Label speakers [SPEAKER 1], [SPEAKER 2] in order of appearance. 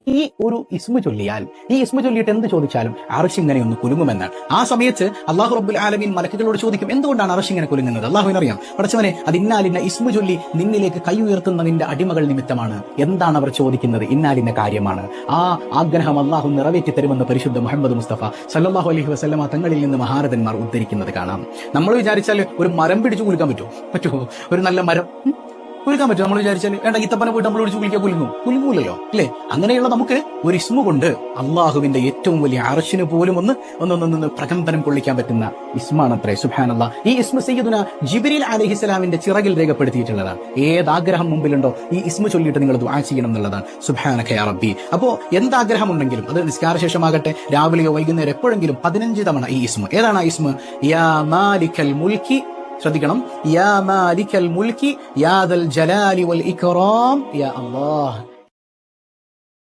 [SPEAKER 1] ഈ ഒരു ഇസ്മു ചൊല്ലിയാൽ, ഈ ഇസ്മു ചൊല്ലിയിട്ട് എന്ത് ചോദിച്ചാലും അർശ് ഇങ്ങനെ ഒന്ന് കുലുങ്ങുമെന്നാണ്. ആ സമയത്ത് അള്ളാഹു റബ്ബുൽ ആലമീൻ മലക്കുകളോട് ചോദിക്കും, എന്തുകൊണ്ടാണ് അർശ് ഇങ്ങനെ കുലുങ്ങുന്നത്? അള്ളാഹുവിനറിയാം. പടച്ചവനെ, അത് ഇന്നാലിന്ന ഇസ്മു ചൊല്ലി നിന്നിലേക്ക് കൈ ഉയർത്തുന്ന നിന്റെ അടിമകൾ നിമിത്തമാണ്. എന്താണ് അവർ ചോദിക്കുന്നത്? ഇന്നാലിന്ന കാര്യമാണ്. ആ ആഗ്രഹം അള്ളാഹു നിറവേറ്റി തരുമെന്ന് പരിശുദ്ധ മുഹമ്മദ് മുസ്തഫ സല്ലല്ലാഹു അലൈഹി വസല്ലമ തങ്ങളിൽ നിന്ന് മഹാരഥന്മാർ ഉദ്ധരിക്കുന്നത് കാണാം. നമ്മൾ വിചാരിച്ചാൽ ഒരു മരം പിടിച്ചു കുലുക്കാൻ പറ്റുമോ? ഒരു നല്ല മരം കുലുക്കാൻ പറ്റും? നമ്മൾ വിചാരിച്ചാൽ വേണ്ട, ഈത്തപ്പനെ പോയിട്ട് നമ്മൾ പിടിച്ച് കുലിക്കാൻ കുലുങ്ങൂലല്ലോ അല്ലേ? അങ്ങനെയുള്ള നമുക്ക് ഒരു ഇസ്മു കൊണ്ട് അള്ളാഹുവിന്റെ ഏറ്റവും വലിയ അർശിന് പോലും ഒന്ന് പ്രകമ്പനം കൊള്ളിക്കാൻ പറ്റുന്ന ഇസ്മാണത്രേ. സുബ്ഹാനല്ലാഹ്. ഈ ഇസ്മു സയ്യിദുന ജിബ്രീൽ അലൈഹിസ്സലാമിന്റെ ചിറകിൽ രേഖപ്പെടുത്തിയിട്ടുള്ളതാണ്. ഏതാഗ്രഹം മുമ്പിലുണ്ടോ ഈ ഇസ്മു ചൊല്ലിയിട്ട് നിങ്ങൾ ദുആ ചെയ്യണം എന്നുള്ളതാണ്. സുബ്ഹാനക യാ റബ്ബി. അപ്പോ എന്താഗ്രഹം ഉണ്ടെങ്കിലും, അത് നിസ്കാരശേഷമാകട്ടെ, രാവിലെയോ വൈകുന്നേരം എപ്പോഴെങ്കിലും 15 തവണ ഈ ഇസ്മു. ഏതാണ് ആ ഇസ്മു? യാ മാലിക്കൽ മുൽക്കി, ശ്രദ്ധിക്കണം, യാ മാലിക്കൽ മുൽക്കി യാ ദൽ ജലാലി വൽ ഇക്റാം യാ അല്ലാഹ്.